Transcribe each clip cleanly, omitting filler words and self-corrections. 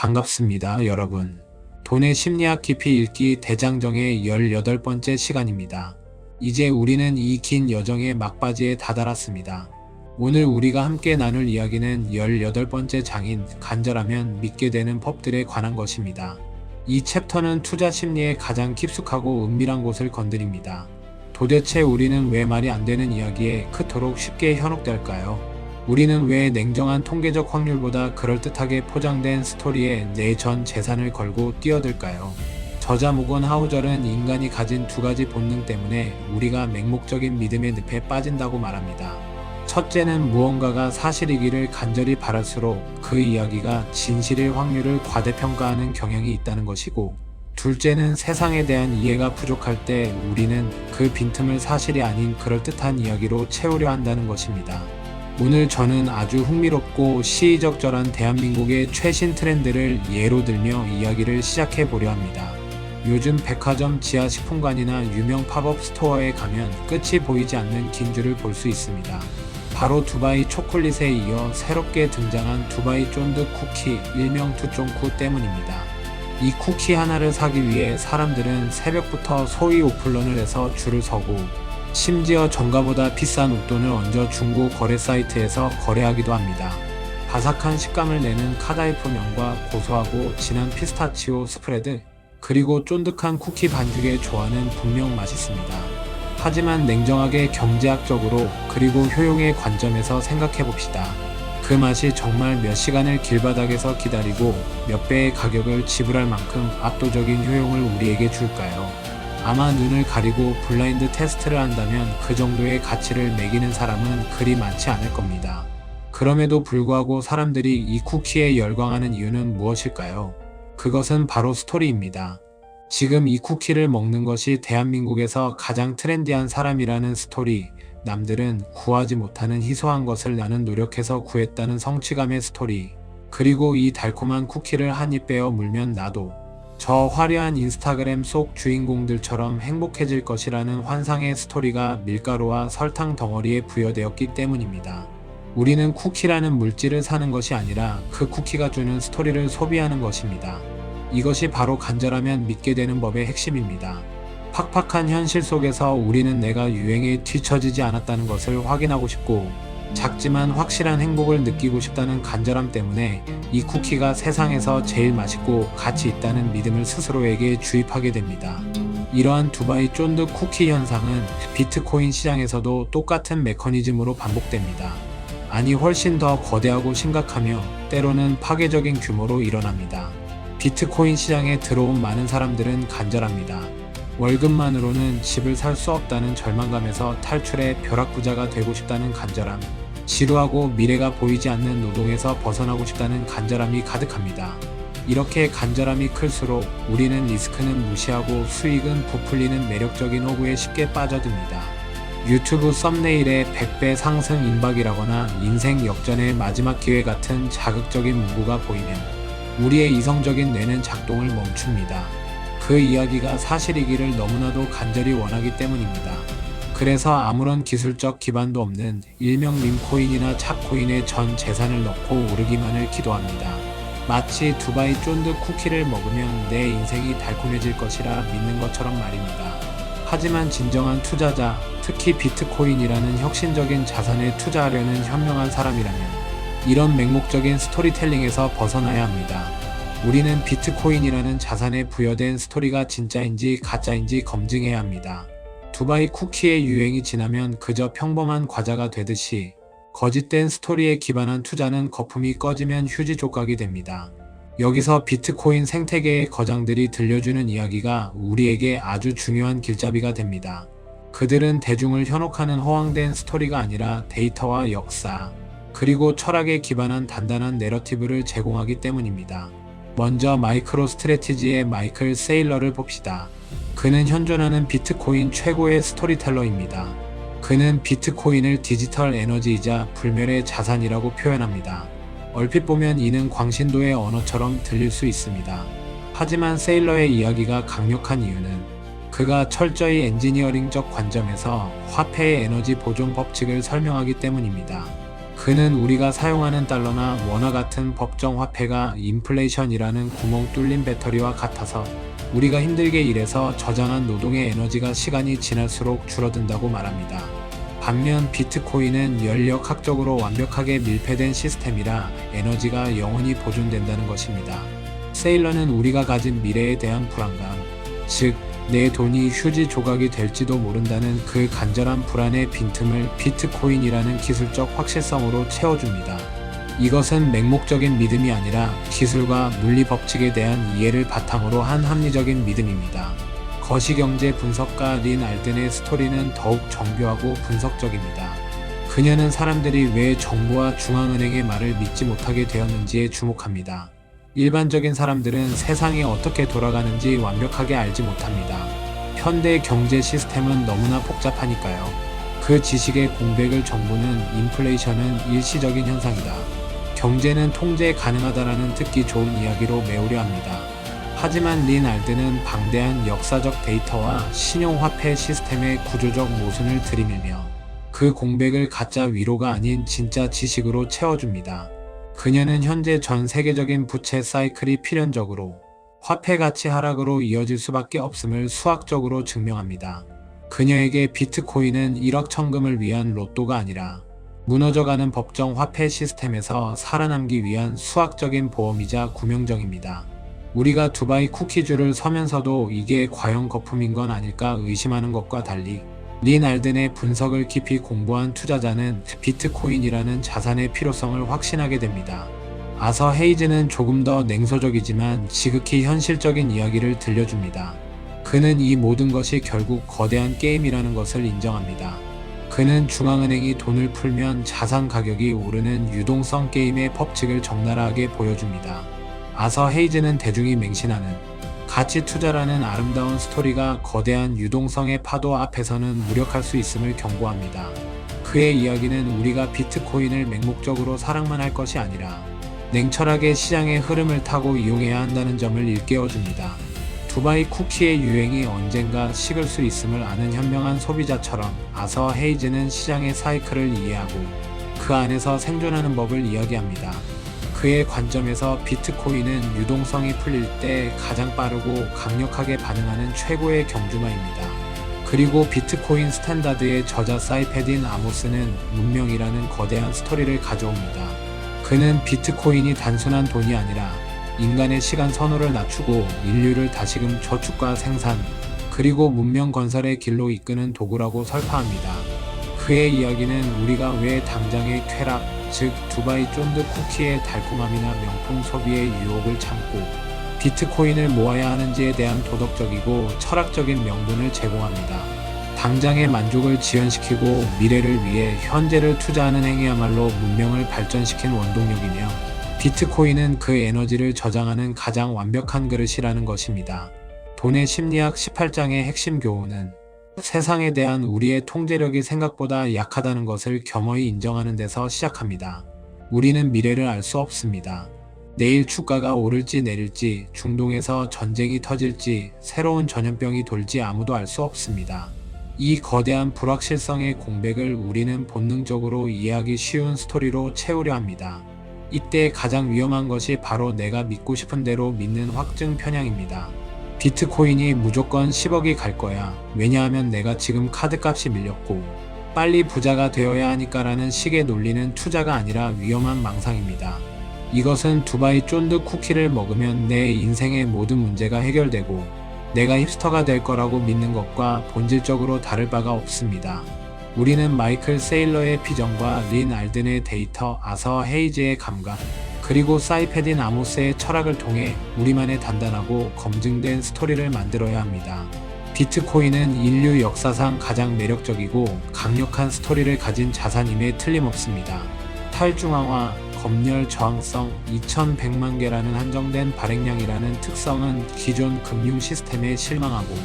반갑습니다, 여러분. 돈의 심리학 깊이 읽기 대장정의 18번째 시간입니다. 이제 우리는 이 긴 여정의 막바지에 다다랐습니다. 오늘 우리가 함께 나눌 이야기는 18번째 장인 간절하면 믿게 되는 법들에 관한 것입니다. 이 챕터는 투자 심리의 가장 깊숙하고 은밀한 곳을 건드립니다. 도대체 우리는 왜 말이 안 되는 이야기에 그토록 쉽게 현혹될까요? 우리는 왜 냉정한 통계적 확률보다 그럴듯하게 포장된 스토리에 내 전 재산을 걸고 뛰어들까요? 저자 무건 하우절은 인간이 가진 두 가지 본능 때문에 우리가 맹목적인 믿음의 늪에 빠진다고 말합니다. 첫째는 무언가가 사실이기를 간절히 바랄수록 그 이야기가 진실일 확률을 과대평가하는 경향이 있다는 것이고, 둘째는 세상에 대한 이해가 부족할 때 우리는 그 빈틈을 사실이 아닌 그럴듯한 이야기로 채우려 한다는 것입니다. 오늘 저는 아주 흥미롭고 시의적절한 대한민국의 최신 트렌드를 예로 들며 이야기를 시작해 보려 합니다. 요즘 백화점 지하 식품관이나 유명 팝업 스토어에 가면 끝이 보이지 않는 긴 줄을 볼 수 있습니다. 바로 두바이 초콜릿에 이어 새롭게 등장한 두바이 쫀득 쿠키, 일명 두쫑쿠 때문입니다. 이 쿠키 하나를 사기 위해 사람들은 새벽부터 소위 오픈런을 해서 줄을 서고, 심지어 정가보다 비싼 웃돈을 얹어 중고 거래 사이트에서 거래하기도 합니다. 바삭한 식감을 내는 카다이프 면과 고소하고 진한 피스타치오 스프레드, 그리고 쫀득한 쿠키 반죽의 조화는 분명 맛있습니다. 하지만 냉정하게 경제학적으로 그리고 효용의 관점에서 생각해봅시다. 그 맛이 정말 몇 시간을 길바닥에서 기다리고 몇 배의 가격을 지불할 만큼 압도적인 효용을 우리에게 줄까요? 아마 눈을 가리고 블라인드 테스트를 한다면 그 정도의 가치를 매기는 사람은 그리 많지 않을 겁니다. 그럼에도 불구하고 사람들이 이 쿠키에 열광하는 이유는 무엇일까요? 그것은 바로 스토리입니다. 지금 이 쿠키를 먹는 것이 대한민국에서 가장 트렌디한 사람이라는 스토리, 남들은 구하지 못하는 희소한 것을 나는 노력해서 구했다는 성취감의 스토리, 그리고 이 달콤한 쿠키를 한 입 베어 물면 나도 저 화려한 인스타그램 속 주인공들처럼 행복해질 것이라는 환상의 스토리가 밀가루와 설탕 덩어리에 부여되었기 때문입니다. 우리는 쿠키라는 물질을 사는 것이 아니라 그 쿠키가 주는 스토리를 소비하는 것입니다. 이것이 바로 간절하면 믿게 되는 법의 핵심입니다. 팍팍한 현실 속에서 우리는 내가 유행에 뒤처지지 않았다는 것을 확인하고 싶고, 작지만 확실한 행복을 느끼고 싶다는 간절함 때문에 이 쿠키가 세상에서 제일 맛있고 가치 있다는 믿음을 스스로에게 주입하게 됩니다. 이러한 두바이 쫀득 쿠키 현상은 비트코인 시장에서도 똑같은 메커니즘으로 반복됩니다. 아니, 훨씬 더 거대하고 심각하며 때로는 파괴적인 규모로 일어납니다. 비트코인 시장에 들어온 많은 사람들은 간절합니다. 월급만으로는 집을 살 수 없다는 절망감에서 탈출해 벼락부자가 되고 싶다는 간절함, 지루하고 미래가 보이지 않는 노동에서 벗어나고 싶다는 간절함이 가득합니다. 이렇게 간절함이 클수록 우리는 리스크는 무시하고 수익은 부풀리는 매력적인 호구에 쉽게 빠져듭니다. 유튜브 썸네일에 100배 상승 임박이라거나 인생 역전의 마지막 기회 같은 자극적인 문구가 보이면 우리의 이성적인 뇌는 작동을 멈춥니다. 그 이야기가 사실이기를 너무나도 간절히 원하기 때문입니다. 그래서 아무런 기술적 기반도 없는 일명 밈코인이나 찹코인에 전 재산을 넣고 오르기만을 기도합니다. 마치 두바이 쫀득 쿠키를 먹으면 내 인생이 달콤해질 것이라 믿는 것처럼 말입니다. 하지만 진정한 투자자, 특히 비트코인이라는 혁신적인 자산에 투자하려는 현명한 사람이라면 이런 맹목적인 스토리텔링에서 벗어나야 합니다. 우리는 비트코인이라는 자산에 부여된 스토리가 진짜인지 가짜인지 검증해야 합니다. 두바이 쿠키의 유행이 지나면 그저 평범한 과자가 되듯이 거짓된 스토리에 기반한 투자는 거품이 꺼지면 휴지 조각이 됩니다. 여기서 비트코인 생태계의 거장들이 들려주는 이야기가 우리에게 아주 중요한 길잡이가 됩니다. 그들은 대중을 현혹하는 허황된 스토리가 아니라 데이터와 역사, 그리고 철학에 기반한 단단한 내러티브를 제공하기 때문입니다. 먼저 마이크로 스트래티지의 마이클 세일러를 봅시다. 그는 현존하는 비트코인 최고의 스토리텔러입니다. 그는 비트코인을 디지털 에너지이자 불멸의 자산이라고 표현합니다. 얼핏 보면 이는 광신도의 언어처럼 들릴 수 있습니다. 하지만 세일러의 이야기가 강력한 이유는 그가 철저히 엔지니어링적 관점에서 화폐의 에너지 보존 법칙을 설명하기 때문입니다. 그는 우리가 사용하는 달러나 원화 같은 법정 화폐가 인플레이션이라는 구멍 뚫린 배터리와 같아서 우리가 힘들게 일해서 저장한 노동의 에너지가 시간이 지날수록 줄어든다고 말합니다. 반면 비트코인은 연력학적으로 완벽하게 밀폐된 시스템이라 에너지가 영원히 보존된다는 것입니다. 세일러는 우리가 가진 미래에 대한 불안감, 즉 내 돈이 휴지 조각이 될지도 모른다는 그 간절한 불안의 빈틈을 비트코인이라는 기술적 확실성으로 채워줍니다. 이것은 맹목적인 믿음이 아니라 기술과 물리 법칙에 대한 이해를 바탕으로 한 합리적인 믿음입니다. 거시경제 분석가 린 알든의 스토리는 더욱 정교하고 분석적입니다. 그녀는 사람들이 왜 정부와 중앙은행의 말을 믿지 못하게 되었는지에 주목합니다. 일반적인 사람들은 세상이 어떻게 돌아가는지 완벽하게 알지 못합니다. 현대 경제 시스템은 너무나 복잡하니까요. 그 지식의 공백을 정부는 인플레이션은 일시적인 현상이다. 경제는 통제 가능하다라는 듣기 좋은 이야기로 메우려 합니다. 하지만 린 알든은 방대한 역사적 데이터와 신용화폐 시스템의 구조적 모순을 들이밀며 그 공백을 가짜 위로가 아닌 진짜 지식으로 채워줍니다. 그녀는 현재 전 세계적인 부채 사이클이 필연적으로 화폐 가치 하락으로 이어질 수밖에 없음을 수학적으로 증명합니다. 그녀에게 비트코인은 일확천금을 위한 로또가 아니라 무너져가는 법정 화폐 시스템에서 살아남기 위한 수학적인 보험이자 구명정입니다. 우리가 두바이 쿠키주를 서면서도 이게 과연 거품인 건 아닐까 의심하는 것과 달리 린 알든의 분석을 깊이 공부한 투자자는 비트코인이라는 자산의 필요성을 확신하게 됩니다. 아서 헤이즈는 조금 더 냉소적이지만 지극히 현실적인 이야기를 들려줍니다. 그는 이 모든 것이 결국 거대한 게임이라는 것을 인정합니다. 그는 중앙은행이 돈을 풀면 자산 가격이 오르는 유동성 게임의 법칙을 적나라하게 보여줍니다. 아서 헤이즈는 대중이 맹신하는 가치 투자라는 아름다운 스토리가 거대한 유동성의 파도 앞에서는 무력할 수 있음을 경고합니다. 그의 이야기는 우리가 비트코인을 맹목적으로 사랑만 할 것이 아니라 냉철하게 시장의 흐름을 타고 이용해야 한다는 점을 일깨워줍니다. 두바이 쿠키의 유행이 언젠가 식을 수 있음을 아는 현명한 소비자처럼 아서 헤이즈는 시장의 사이클을 이해하고 그 안에서 생존하는 법을 이야기합니다. 그의 관점에서 비트코인은 유동성이 풀릴 때 가장 빠르고 강력하게 반응하는 최고의 경주마입니다. 그리고 비트코인 스탠다드의 저자 사이페딘 아모스는 문명이라는 거대한 스토리를 가져옵니다. 그는 비트코인이 단순한 돈이 아니라 인간의 시간 선호를 낮추고 인류를 다시금 저축과 생산, 그리고 문명 건설의 길로 이끄는 도구라고 설파합니다. 그의 이야기는 우리가 왜 당장의 쾌락, 즉 두바이 쫀득 쿠키의 달콤함이나 명품 소비의 유혹을 참고 비트코인을 모아야 하는지에 대한 도덕적이고 철학적인 명분을 제공합니다. 당장의 만족을 지연시키고 미래를 위해 현재를 투자하는 행위야말로 문명을 발전시킨 원동력이며 비트코인은 그 에너지를 저장하는 가장 완벽한 그릇이라는 것입니다. 돈의 심리학 18장의 핵심 교훈은 세상에 대한 우리의 통제력이 생각보다 약하다는 것을 겸허히 인정하는 데서 시작합니다. 우리는 미래를 알 수 없습니다. 내일 주가가 오를지 내릴지, 중동에서 전쟁이 터질지, 새로운 전염병이 돌지 아무도 알 수 없습니다. 이 거대한 불확실성의 공백을 우리는 본능적으로 이해하기 쉬운 스토리로 채우려 합니다. 이때 가장 위험한 것이 바로 내가 믿고 싶은 대로 믿는 확증 편향입니다. 비트코인이 무조건 10억이 갈 거야. 왜냐하면 내가 지금 카드값이 밀렸고 빨리 부자가 되어야 하니까라는 식의 논리는 투자가 아니라 위험한 망상입니다. 이것은 두바이 쫀득 쿠키를 먹으면 내 인생의 모든 문제가 해결되고 내가 힙스터가 될 거라고 믿는 것과 본질적으로 다를 바가 없습니다. 우리는 마이클 세일러의 비전과 린 알든의 데이터, 아서 헤이즈의 감각, 그리고 사이페딘 아모스의 철학을 통해 우리만의 단단하고 검증된 스토리를 만들어야 합니다. 비트코인은 인류 역사상 가장 매력적이고 강력한 스토리를 가진 자산임에 틀림없습니다. 탈중앙화, 검열 저항성, 2100만 개라는 한정된 발행량이라는 특성은 기존 금융 시스템에 실망하고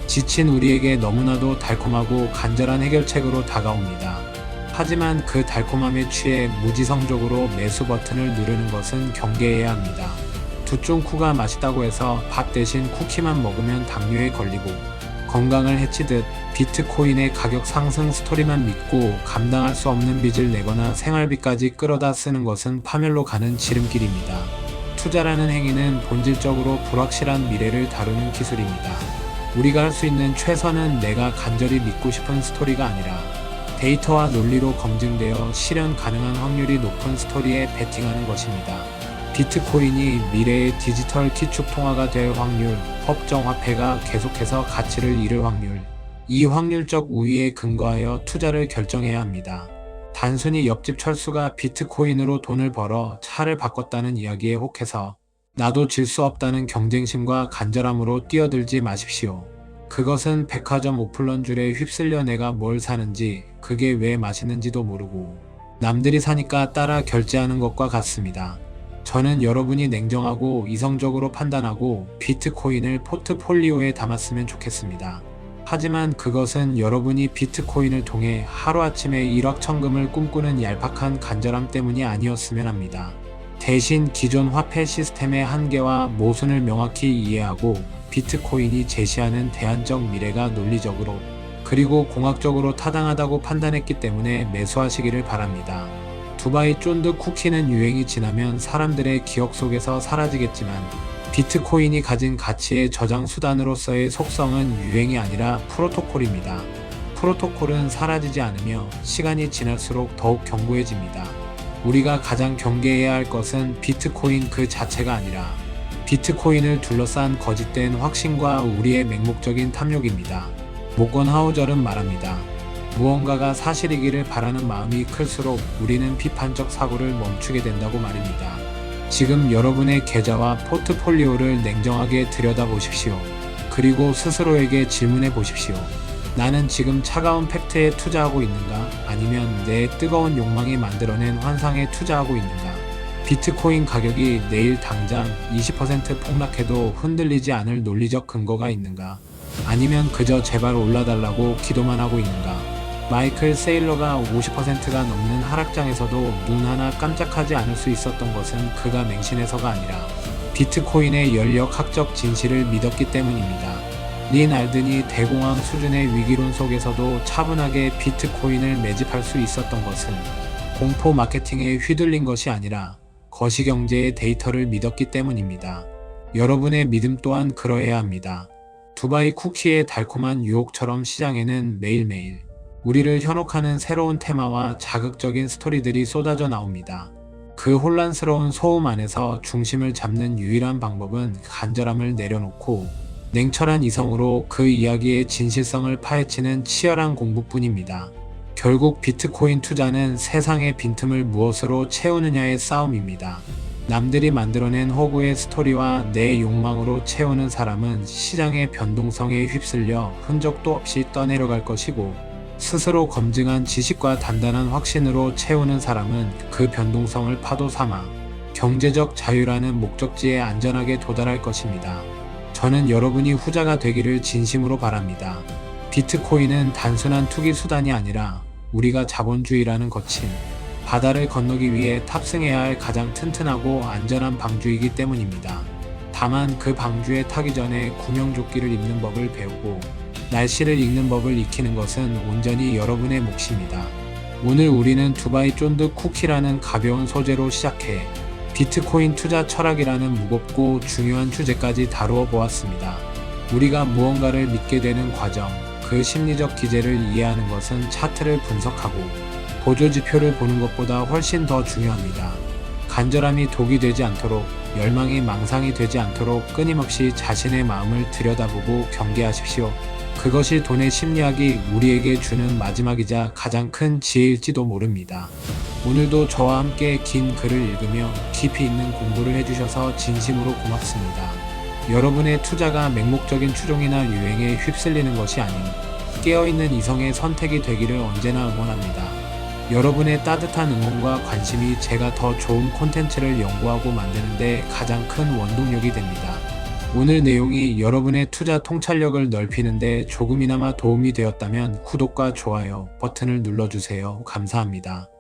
지친 우리에게 너무나도 달콤하고 간절한 해결책으로 다가옵니다. 하지만 그 달콤함에 취해 무지성적으로 매수 버튼을 누르는 것은 경계해야 합니다. 두쫑쿠가 맛있다고 해서 밥 대신 쿠키만 먹으면 당뇨에 걸리고 건강을 해치듯 비트코인의 가격 상승 스토리만 믿고 감당할 수 없는 빚을 내거나 생활비까지 끌어다 쓰는 것은 파멸로 가는 지름길입니다. 투자라는 행위는 본질적으로 불확실한 미래를 다루는 기술입니다. 우리가 할 수 있는 최선은 내가 간절히 믿고 싶은 스토리가 아니라 데이터와 논리로 검증되어 실현 가능한 확률이 높은 스토리에 베팅하는 것입니다. 비트코인이 미래의 디지털 기축 통화가 될 확률, 법정 화폐가 계속해서 가치를 잃을 확률, 이 확률적 우위에 근거하여 투자를 결정해야 합니다. 단순히 옆집 철수가 비트코인으로 돈을 벌어 차를 바꿨다는 이야기에 혹해서 나도 질 수 없다는 경쟁심과 간절함으로 뛰어들지 마십시오. 그것은 백화점 오플런줄에 휩쓸려 내가 뭘 사는지, 그게 왜 맛있는지도 모르고 남들이 사니까 따라 결제하는 것과 같습니다. 저는 여러분이 냉정하고 이성적으로 판단하고 비트코인을 포트폴리오에 담았으면 좋겠습니다. 하지만 그것은 여러분이 비트코인을 통해 하루아침에 일확천금을 꿈꾸는 얄팍한 간절함 때문이 아니었으면 합니다. 대신 기존 화폐 시스템의 한계와 모순을 명확히 이해하고 비트코인이 제시하는 대안적 미래가 논리적으로 그리고 공학적으로 타당하다고 판단했기 때문에 매수하시기를 바랍니다. 두바이 쫀득 쿠키는 유행이 지나면 사람들의 기억 속에서 사라지겠지만 비트코인이 가진 가치의 저장 수단으로서의 속성은 유행이 아니라 프로토콜입니다. 프로토콜은 사라지지 않으며 시간이 지날수록 더욱 견고해집니다. 우리가 가장 경계해야 할 것은 비트코인 그 자체가 아니라 비트코인을 둘러싼 거짓된 확신과 우리의 맹목적인 탐욕입니다. 모건 하우절은 말합니다. 무언가가 사실이기를 바라는 마음이 클수록 우리는 비판적 사고를 멈추게 된다고 말입니다. 지금 여러분의 계좌와 포트폴리오를 냉정하게 들여다보십시오. 그리고 스스로에게 질문해 보십시오. 나는 지금 차가운 팩트에 투자하고 있는가? 아니면 내 뜨거운 욕망이 만들어낸 환상에 투자하고 있는가? 비트코인 가격이 내일 당장 20% 폭락해도 흔들리지 않을 논리적 근거가 있는가? 아니면 그저 제발 올라달라고 기도만 하고 있는가? 마이클 세일러가 50%가 넘는 하락장에서도 눈 하나 깜짝하지 않을 수 있었던 것은 그가 맹신해서가 아니라 비트코인의 연력학적 진실을 믿었기 때문입니다. 린 알든이 대공황 수준의 위기론 속에서도 차분하게 비트코인을 매집할 수 있었던 것은 공포 마케팅에 휘둘린 것이 아니라 거시경제의 데이터를 믿었기 때문입니다. 여러분의 믿음 또한 그러해야 합니다. 두바이 쿠키의 달콤한 유혹처럼 시장에는 매일매일 우리를 현혹하는 새로운 테마와 자극적인 스토리들이 쏟아져 나옵니다. 그 혼란스러운 소음 안에서 중심을 잡는 유일한 방법은 간절함을 내려놓고 냉철한 이성으로 그 이야기의 진실성을 파헤치는 치열한 공부뿐입니다. 결국 비트코인 투자는 세상의 빈틈을 무엇으로 채우느냐의 싸움입니다. 남들이 만들어낸 허구의 스토리와 내 욕망으로 채우는 사람은 시장의 변동성에 휩쓸려 흔적도 없이 떠내려갈 것이고 스스로 검증한 지식과 단단한 확신으로 채우는 사람은 그 변동성을 파도 삼아 경제적 자유라는 목적지에 안전하게 도달할 것입니다. 저는 여러분이 후자가 되기를 진심으로 바랍니다. 비트코인은 단순한 투기 수단이 아니라 우리가 자본주의라는 거친 바다를 건너기 위해 탑승해야 할 가장 튼튼하고 안전한 방주이기 때문입니다. 다만 그 방주에 타기 전에 구명조끼를 입는 법을 배우고 날씨를 읽는 법을 익히는 것은 온전히 여러분의 몫입니다. 오늘 우리는 두바이 쫀득 쿠키라는 가벼운 소재로 시작해 비트코인 투자 철학이라는 무겁고 중요한 주제까지 다루어 보았습니다. 우리가 무언가를 믿게 되는 과정, 그 심리적 기제를 이해하는 것은 차트를 분석하고 보조지표를 보는 것보다 훨씬 더 중요합니다. 간절함이 독이 되지 않도록, 열망이 망상이 되지 않도록 끊임없이 자신의 마음을 들여다보고 경계하십시오. 그것이 돈의 심리학이 우리에게 주는 마지막이자 가장 큰 지혜일지도 모릅니다. 오늘도 저와 함께 긴 글을 읽으며 깊이 있는 공부를 해주셔서 진심으로 고맙습니다. 여러분의 투자가 맹목적인 추종이나 유행에 휩쓸리는 것이 아닌 깨어있는 이성의 선택이 되기를 언제나 응원합니다. 여러분의 따뜻한 응원과 관심이 제가 더 좋은 콘텐츠를 연구하고 만드는데 가장 큰 원동력이 됩니다. 오늘 내용이 여러분의 투자 통찰력을 넓히는데 조금이나마 도움이 되었다면 구독과 좋아요 버튼을 눌러주세요. 감사합니다.